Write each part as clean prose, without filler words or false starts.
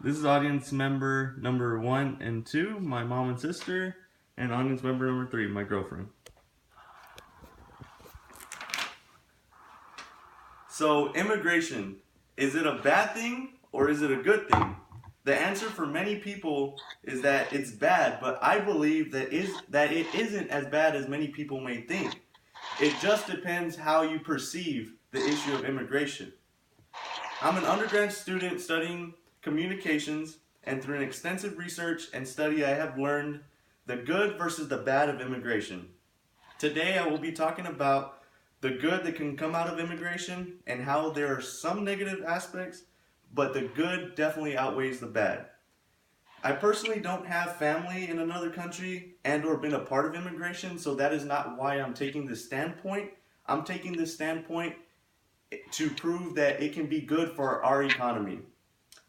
This is audience member number 1 and 2, my mom and sister, and audience member number 3, my girlfriend. So, immigration, is it a bad thing or is it a good thing? The answer for many people is that it's bad, but I believe that it isn't as bad as many people may think. It just depends how you perceive the issue of immigration. I'm an undergrad student studying communications, and through an extensive research and study, I have learned the good versus the bad of immigration. Today, I will be talking about the good that can come out of immigration and how there are some negative aspects, but the good definitely outweighs the bad. I personally don't have family in another country and or been a part of immigration, so that is not why I'm taking this standpoint. I'm taking this standpoint to prove that it can be good for our economy.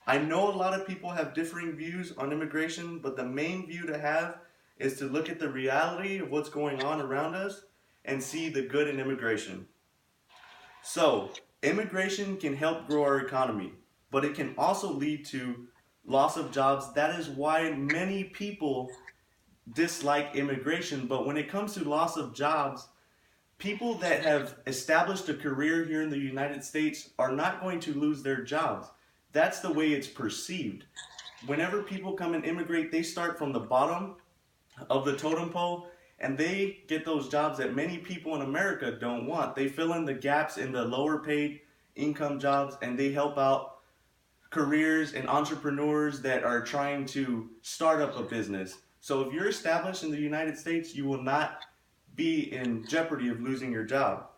I know a lot of people have differing views on immigration, but the main view to have is to look at the reality of what's going on around us and see the good in immigration. So, immigration can help grow our economy, but it can also lead to loss of jobs. That is why many people dislike immigration, but when it comes to loss of jobs, people that have established a career here in the United States are not going to lose their jobs. That's the way it's perceived. Whenever people come and immigrate, they start from the bottom of the totem pole and they get those jobs that many people in America don't want. They fill in the gaps in the lower paid income jobs and they help out careers and entrepreneurs that are trying to start up a business. So if you're established in the United States, you will not be in jeopardy of losing your job.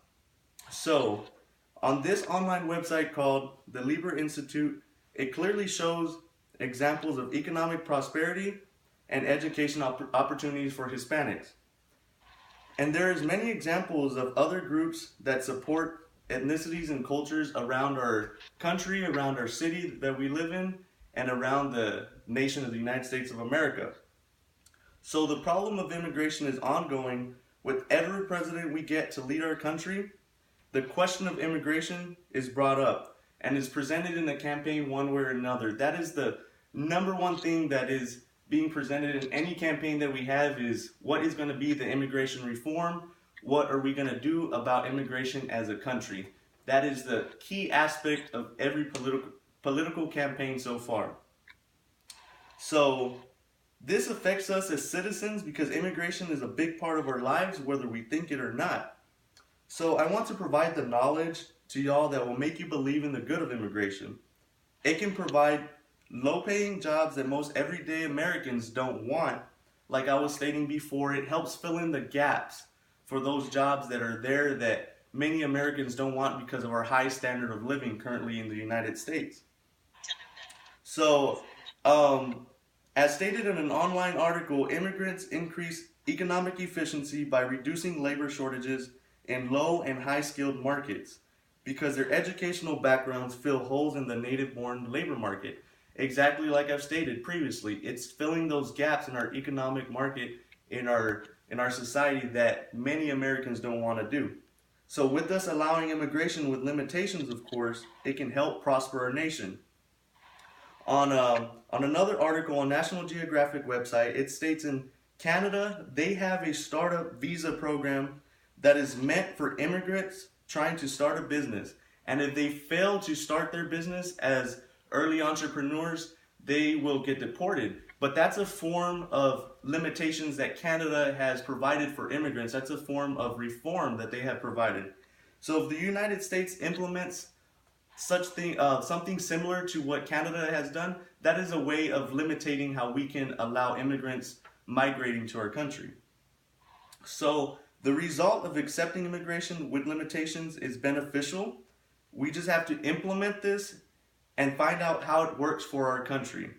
So on this online website called the Lieber Institute, it clearly shows examples of economic prosperity and education opportunities for Hispanics. And there is many examples of other groups that support ethnicities and cultures around our country, around our city that we live in, and around the nation of the United States of America. So the problem of immigration is ongoing with every president we get to lead our country. The question of immigration is brought up and is presented in the campaign one way or another. That is the number one thing that is being presented in any campaign that we have is what is going to be the immigration reform? What are we going to do about immigration as a country? That is the key aspect of every political campaign so far. So this affects us as citizens because immigration is a big part of our lives, whether we think it or not. So I want to provide the knowledge to y'all that will make you believe in the good of immigration. It can provide low-paying jobs that most everyday Americans don't want. Like I was stating before, it helps fill in the gaps for those jobs that are there that many Americans don't want because of our high standard of living currently in the United States. So, as stated in an online article, immigrants increase economic efficiency by reducing labor shortages in low and high skilled markets because their educational backgrounds fill holes in the native-born labor market. Exactly like I've stated previously, it's filling those gaps in our economic market in our society that many Americans don't want to do. So with us allowing immigration with limitations, of course, it can help prosper our nation. On another article on National Geographic website, it states in Canada, they have a startup visa program that is meant for immigrants trying to start a business. And if they fail to start their business as early entrepreneurs, they will get deported. But that's a form of limitations that Canada has provided for immigrants. That's a form of reform that they have provided. So if the United States implements something similar to what Canada has done, that is a way of limiting how we can allow immigrants migrating to our country. So the result of accepting immigration with limitations is beneficial. We just have to implement this and find out how it works for our country.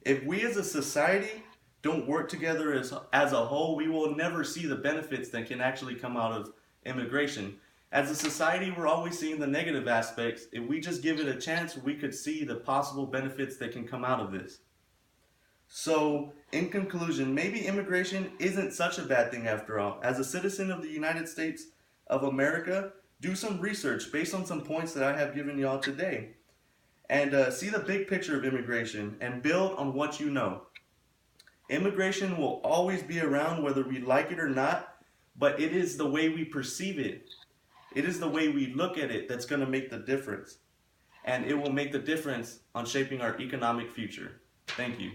If we as a society don't work together as a whole, we will never see the benefits that can actually come out of immigration. As a society, we're always seeing the negative aspects. If we just give it a chance, we could see the possible benefits that can come out of this. So, in conclusion, maybe immigration isn't such a bad thing after all. As a citizen of the United States of America, do some research based on some points that I have given y'all today. and see the big picture of immigration and build on what you know. Immigration will always be around whether we like it or not, but it is the way we perceive it. It is the way we look at it that's going to make the difference. And it will make the difference on shaping our economic future. Thank you.